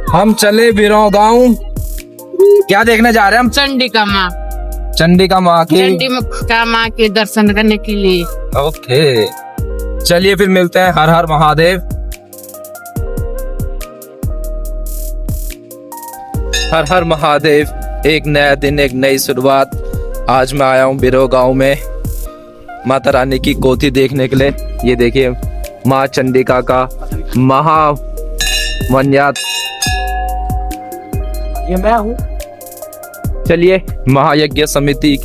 हम चले बिरो गांव। क्या देखने जा रहे हैं हम? चंडिका माँ। चंडिका माँ की। चंडिका माँ के दर्शन करने के लिए। ओके, चलिए फिर मिलते हैं। हर हर महादेव। हर हर महादेव। एक नया दिन, एक नई शुरुआत। आज मैं आया हूँ बिरो गांव में माता रानी की कोठी देखने के लिए। ये देखिए माँ चंडिका का महावन्यात। ये मैं हूँ। चलिए महायज्ञ समिति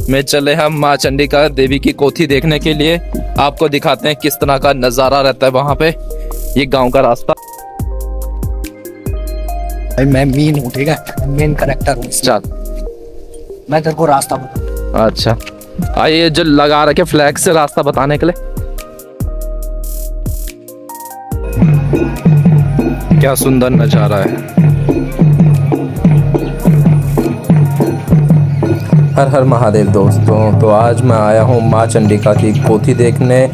में चले हम माँ चंडिका देवी की कोठी देखने के लिए। आपको दिखाते हैं किस तरह का नजारा रहता है वहां पे। ये गांव का रास्ता। मैं मीन हूँ, ठीक है, मेन कैरेक्टर हूँ। चल मैं तेरे को रास्ता बता। अच्छा, आइए जो लगा रखे फ्लैग से रास्ता बताने के लिए। क्या सुंदर नजारा है। हर हर महादेव दोस्तों। तो आज मैं आया हूँ माँ चंडिका की कोठी देखने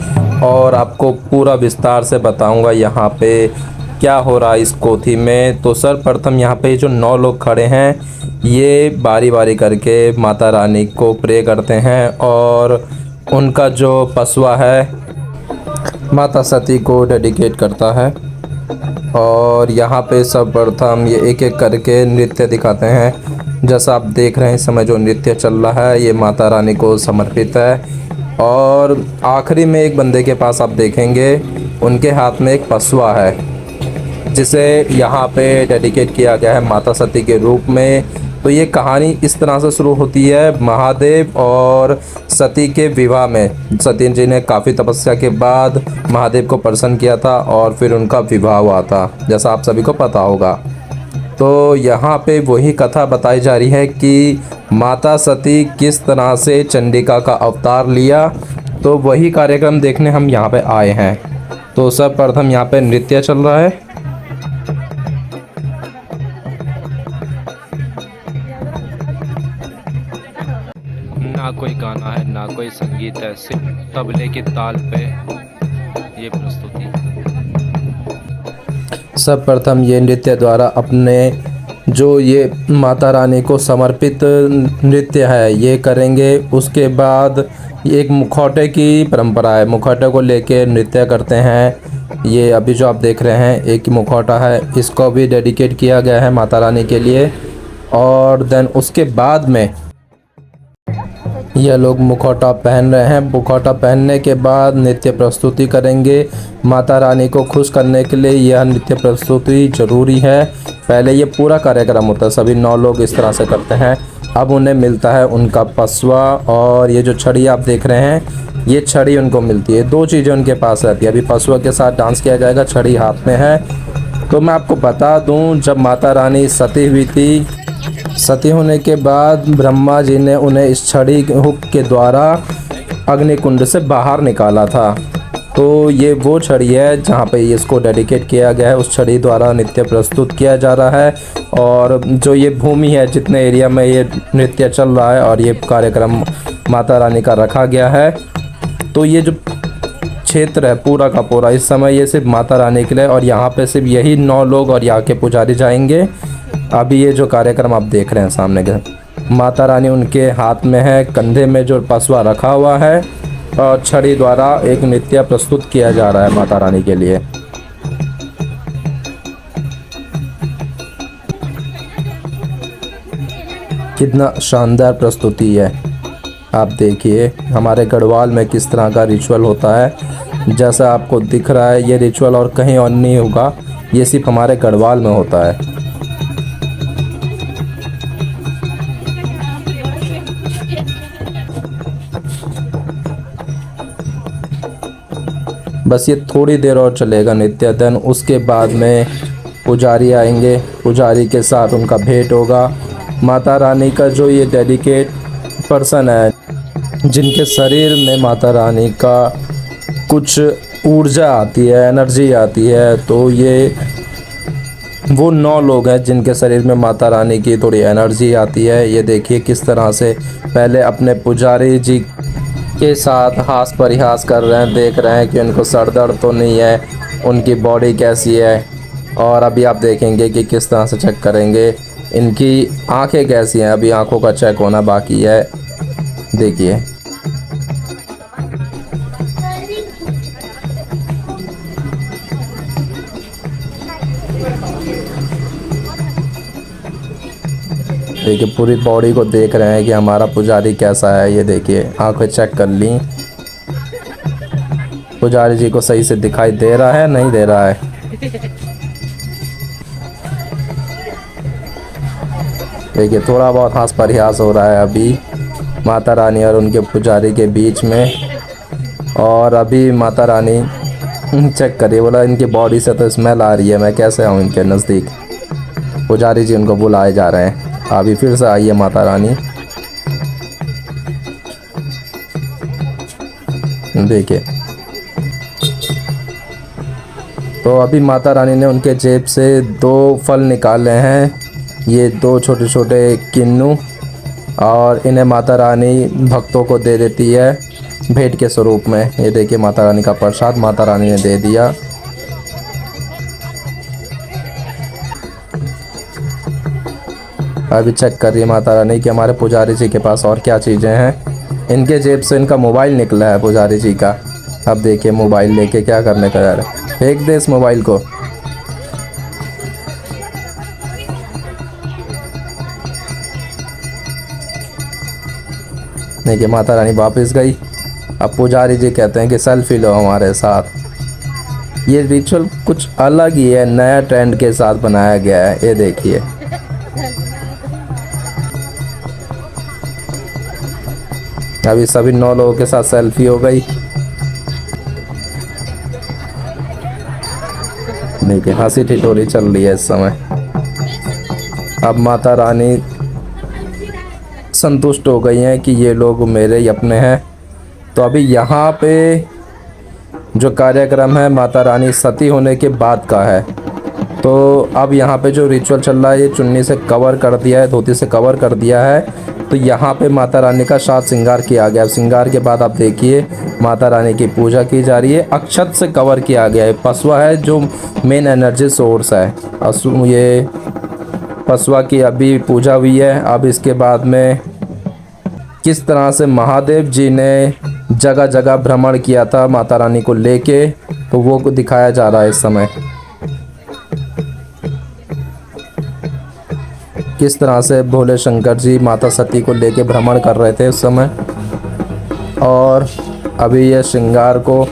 और आपको पूरा विस्तार से बताऊंगा यहाँ पे क्या हो रहा है इस कोठी में। तो सर्वप्रथम यहाँ पे जो 9 लोग खड़े हैं ये बारी बारी करके माता रानी को प्रे करते हैं और उनका जो पसवा है माता सती को डेडिकेट करता है। और यहाँ पे सर्वप्रथम ये एक एक करके नृत्य दिखाते हैं। जैसा आप देख रहे हैं इस समय जो नृत्य चल रहा है ये माता रानी को समर्पित है। और आखिरी में एक बंदे के पास आप देखेंगे उनके हाथ में एक पसवा है जिसे यहाँ पे डेडिकेट किया गया है माता सती के रूप में। तो ये कहानी इस तरह से शुरू होती है महादेव और सती के विवाह में। सती जी ने काफ़ी तपस्या के बाद महादेव को प्रसन्न किया था और फिर उनका विवाह हुआ था, जैसा आप सभी को पता होगा। तो यहाँ पे वही कथा बताई जा रही है कि माता सती किस तरह से चंडिका का अवतार लिया। तो वही कार्यक्रम देखने हम यहाँ पे आए हैं। तो सर्वप्रथम यहाँ पे नृत्य चल रहा है। ना कोई गाना है ना कोई संगीत है, सिर्फ तबले की ताल पे ये प्रस्तुति। सर्वप्रथम ये नृत्य द्वारा अपने जो ये माता रानी को समर्पित नृत्य है ये करेंगे। उसके बाद एक मुखौटे की परंपरा है, मुखौटे को लेके नृत्य करते हैं। ये अभी जो आप देख रहे हैं एक मुखौटा है, इसको भी डेडिकेट किया गया है माता रानी के लिए। और देन उसके बाद में यह लोग मुखौटा पहन रहे हैं। मुखौटा पहनने के बाद नृत्य प्रस्तुति करेंगे। माता रानी को खुश करने के लिए यह नृत्य प्रस्तुति ज़रूरी है। पहले ये पूरा कार्यक्रम होता है, सभी 9 लोग इस तरह से करते हैं। अब उन्हें मिलता है उनका पसवा और ये जो छड़ी आप देख रहे हैं ये छड़ी उनको मिलती है। 2 चीज़ें उनके पास रहती है। अभी पसवा के साथ डांस किया जाएगा, छड़ी हाथ में है। तो मैं आपको बता दूँ जब माता रानी सती हुई थी, सती होने के बाद ब्रह्मा जी ने उन्हें इस छड़ी हुक के द्वारा अग्निकुंड से बाहर निकाला था। तो ये वो छड़ी है जहाँ पे इसको डेडिकेट किया गया है। उस छड़ी द्वारा नृत्य प्रस्तुत किया जा रहा है। और जो ये भूमि है जितने एरिया में ये नृत्य चल रहा है और ये कार्यक्रम माता रानी का रखा गया है, तो ये जो क्षेत्र है पूरा का पूरा इस समय ये सिर्फ माता रानी के लिए। और यहाँ पे सिर्फ यही 9 लोग और यहाँ के पुजारी जाएंगे। अभी ये जो कार्यक्रम आप देख रहे हैं सामने के, माता रानी उनके हाथ में है, कंधे में जो पसवा रखा हुआ है और छड़ी द्वारा एक नृत्य प्रस्तुत किया जा रहा है माता रानी के लिए। कितना शानदार प्रस्तुति है। आप देखिए हमारे गढ़वाल में किस तरह का रिचुअल होता है। जैसा आपको दिख रहा है ये रिचुअल और कहीं और नहीं होगा, ये सिर्फ हमारे गढ़वाल में होता है। बस ये थोड़ी देर और चलेगा नृत्य। देन उसके बाद में पुजारी आएंगे, पुजारी के साथ उनका भेंट होगा। माता रानी का जो ये डेडिकेट पर्सन है जिनके शरीर में माता रानी का कुछ ऊर्जा आती है, एनर्जी आती है, तो ये वो 9 लोग हैं जिनके शरीर में माता रानी की थोड़ी एनर्जी आती है। ये देखिए किस तरह से पहले अपने पुजारी जी के साथ हास परिहास कर रहे हैं, देख रहे हैं कि उनको सर दर्द तो नहीं है, उनकी बॉडी कैसी है। और अभी आप देखेंगे कि किस तरह से चेक करेंगे। इनकी आंखें कैसी हैं, अभी आंखों का चेक होना बाकी है। देखिए देखिए पूरी बॉडी को देख रहे हैं कि हमारा पुजारी कैसा है। ये देखिए आंखें चेक कर ली। पुजारी जी को सही से दिखाई दे रहा है, नहीं दे रहा है। देखिए थोड़ा बहुत हास परिहास हो रहा है अभी माता रानी और उनके पुजारी के बीच में। और अभी माता रानी चेक करिए, बोला इनकी बॉडी से तो स्मेल आ रही है, मैं कैसे आऊँ इनके नज़दीक। पुजारी जी उनको बुलाए जा रहे हैं। अभी फिर से आई है माता रानी। देखिए तो अभी माता रानी ने उनके जेब से 2 फल निकाले हैं। ये 2 छोटे छोटे किन्नू, और इन्हें माता रानी भक्तों को दे देती है भेंट के स्वरूप में। ये देखिए माता रानी का प्रसाद माता रानी ने दे दिया। अभी चेक कर रही है माता रानी कि हमारे पुजारी जी के पास और क्या चीज़ें हैं। इनके जेब से इनका मोबाइल निकला है पुजारी जी का। अब देखिए मोबाइल लेके क्या करने का जा रहा है, फेंक दे इस मोबाइल को। देखिए माता रानी वापस गई। अब पुजारी जी कहते हैं कि सेल्फी लो हमारे साथ। ये रिचुअल कुछ अलग ही है, नया ट्रेंड के साथ बनाया गया है। ये देखिए अभी सभी 9 लोगों के साथ सेल्फी हो गई। देखिए हंसी ठिठोरी चल रही है इस समय। अब माता रानी संतुष्ट हो गई हैं कि ये लोग मेरे ही अपने हैं। तो अभी यहाँ पे जो कार्यक्रम है माता रानी सती होने के बाद का है। तो अब यहाँ पे जो रिचुअल चल रहा है, ये चुन्नी से कवर कर दिया है, धोती से कवर कर दिया है। तो यहाँ पे माता रानी का साज श्रृंगार किया गया। श्रृंगार के बाद आप देखिए माता रानी की पूजा की जा रही है। अक्षत से कवर किया गया है। पसवा है जो मेन एनर्जी सोर्स है। ये पसवा की अभी पूजा हुई है। अब इसके बाद में किस तरह से महादेव जी ने जगह जगह भ्रमण किया था माता रानी को लेके, तो वो दिखाया जा रहा है इस समय। किस तरह से भोले शंकर जी माता सती को लेके भ्रमण कर रहे थे उस समय। और अभी ये श्रृंगार को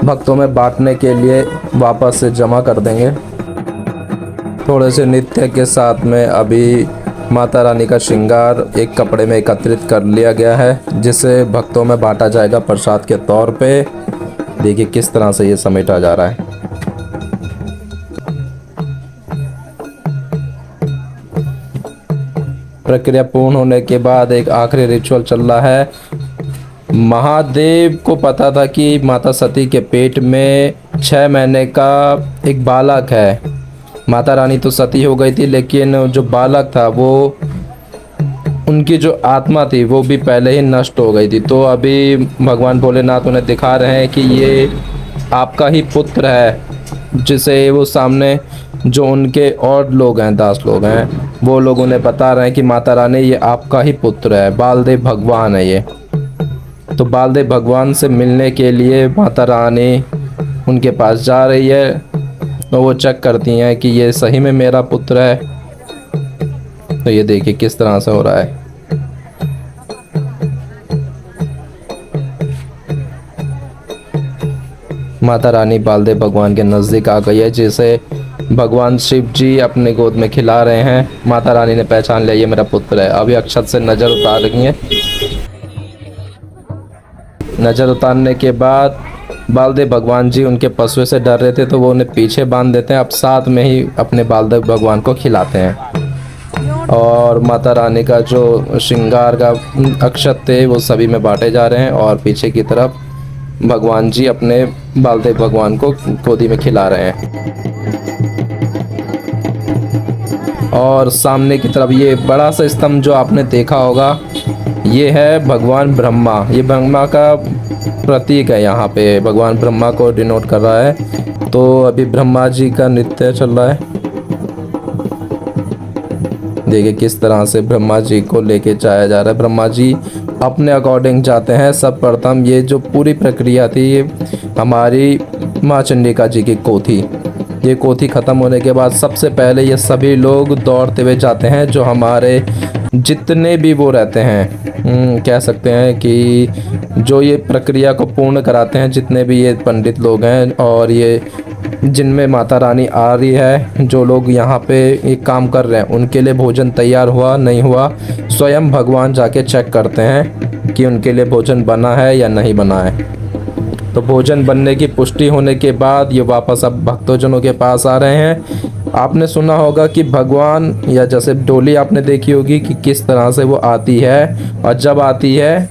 भक्तों में बांटने के लिए वापस से जमा कर देंगे। थोड़े से नृत्य के साथ में अभी माता रानी का श्रृंगार एक कपड़े में एकत्रित कर लिया गया है, जिसे भक्तों में बांटा जाएगा प्रसाद के तौर पे। देखिए किस तरह से ये समेटा जा रहा है। प्रक्रिया पूर्ण होने के बाद एक आखिरी रिचुअल चल रहा है। महादेव को पता था कि माता सती के पेट में 6 महीने का एक बालक है। माता रानी तो सती हो गई थी, लेकिन जो बालक था वो उनकी जो आत्मा थी वो भी पहले ही नष्ट हो गई थी। तो अभी भगवान भोलेनाथ उन्हें दिखा रहे हैं कि ये आपका ही पुत्र है, जिसे वो सामने जो उनके और लोग हैं, दास लोग हैं, वो लोग उन्हें बता रहे हैं कि माता रानी ये आपका ही पुत्र है, बालदेव भगवान है ये। तो बालदेव भगवान से मिलने के लिए माता रानी उनके पास जा रही है। तो वो चेक करती हैं कि ये सही में मेरा पुत्र है। तो ये देखिए किस तरह से हो रहा है। माता रानी बालदेव भगवान के नज़दीक आ गई है, जिसे भगवान शिव जी अपने गोद में खिला रहे हैं। माता रानी ने पहचान लिया ये मेरा पुत्र है। अभी अक्षत से नज़र उतार रही हैं। नज़र उतारने के बाद बालदेव भगवान जी उनके पशुओं से डर रहे थे, तो वो उन्हें पीछे बांध देते हैं। अब साथ में ही अपने बालदेव भगवान को खिलाते हैं। और माता रानी का जो श्रृंगार का अक्षत थे वो सभी में बांटे जा रहे हैं। और पीछे की तरफ भगवान जी अपने बालदेव भगवान को गोदी में खिला रहे हैं। और सामने की तरफ ये बड़ा सा स्तंभ जो आपने देखा होगा, ये है भगवान ब्रह्मा। ये ब्रह्मा का प्रतीक है यहाँ पे, भगवान ब्रह्मा को डिनोट कर रहा है। तो अभी ब्रह्मा जी का नृत्य चल रहा है। देखिए किस तरह से ब्रह्मा जी को लेके जाया जा रहा है। ब्रह्मा जी अपने अकॉर्डिंग जाते हैं। सब प्रथम ये जो पूरी प्रक्रिया थी ये हमारी माँ चंडिका जी की कोठी, ये कोठी ख़त्म होने के बाद सबसे पहले ये सभी लोग दौड़ते हुए जाते हैं, जो हमारे जितने भी वो रहते हैं, कह सकते हैं कि जो ये प्रक्रिया को पूर्ण कराते हैं, जितने भी ये पंडित लोग हैं और ये जिनमें माता रानी आ रही है, जो लोग यहाँ पे एक काम कर रहे हैं, उनके लिए भोजन तैयार हुआ नहीं हुआ स्वयं भगवान जाके चेक करते हैं कि उनके लिए भोजन बना है या नहीं बना है। तो भोजन बनने की पुष्टि होने के बाद ये वापस अब भक्तजनों के पास आ रहे हैं। आपने सुना होगा कि भगवान या जैसे डोली आपने देखी होगी कि किस तरह से वो आती है, और जब आती है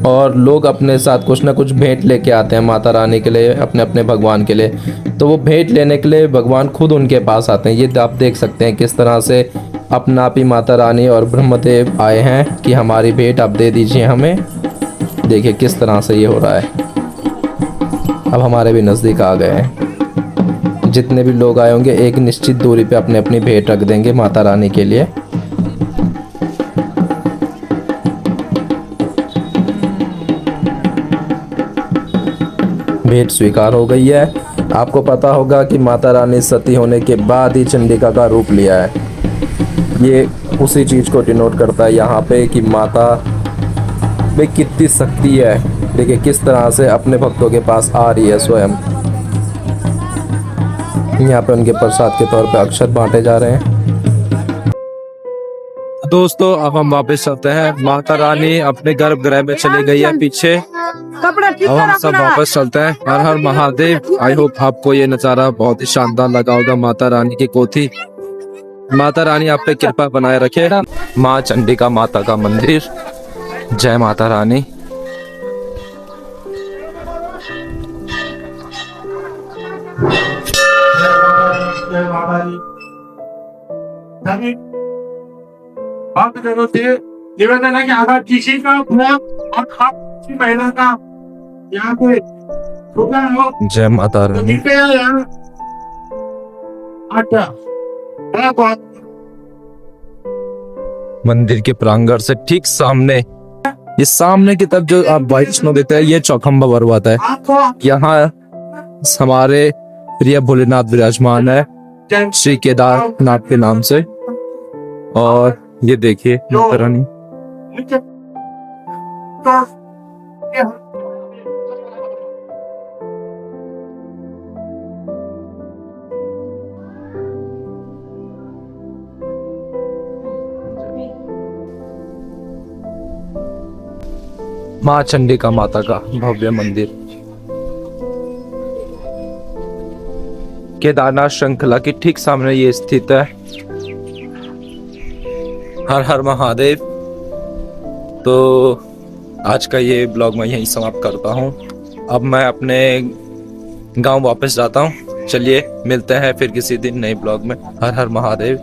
और लोग अपने साथ कुछ ना कुछ भेंट लेके आते हैं माता रानी के लिए, अपने अपने भगवान के लिए, तो वो भेंट लेने के लिए भगवान खुद उनके पास आते हैं। ये आप देख सकते हैं किस तरह से अपना आप ही माता रानी और ब्रह्मदेव आए हैं कि हमारी भेंट आप दे दीजिए हमें। देखिए किस तरह से ये हो रहा है। अब हमारे भी नज़दीक आ गए हैं। जितने भी लोग आए होंगे एक निश्चित दूरी पे अपने अपनी भेंट रख देंगे माता रानी के लिए। भेंट स्वीकार हो गई है। आपको पता होगा कि माता रानी सती होने के बाद ही चंडिका का रूप लिया है। ये उसी चीज़ को डिनोट करता है यहाँ पे कि माता में कितनी शक्ति है। देखिए किस तरह से अपने भक्तों के पास आ रही है स्वयं। यहाँ पे उनके प्रसाद के तौर पे अक्षत बांटे जा रहे हैं। दोस्तों अब हम वापस चलते हैं। माता रानी अपने गर्भगृह में चली गई है पीछे। अब हम सब वापस चलते हैं। हर हर महादेव। आई होप आपको ये नज़ारा बहुत ही शानदार लगा होगा। माता रानी की कोठी। माता रानी आप पे कृपा बनाए रखे। माँ चंडिका माता का मंदिर। जय माता रानी। निवेदन है कि अगर किसी का और किसी महिला का यहाँ पे हो, जय माता रानी। मंदिर के प्रांगण से ठीक सामने, ये सामने की तरफ जो आप वैष्णो देते हैं, ये चौखंबा पर्वत है। यहाँ हमारे प्रिय भोलेनाथ विराजमान है श्री केदारनाथ के नाम से। और ये देखिए माता रानी। माँ चंडिका माता का भव्य मंदिर केदारनाथ श्रृंखला की ठीक सामने ये स्थित है। हर हर महादेव। तो आज का ये ब्लॉग मैं यहीं समाप्त करता हूँ। अब मैं अपने गांव वापस जाता हूँ। चलिए मिलते हैं फिर किसी दिन नए ब्लॉग में। हर हर महादेव।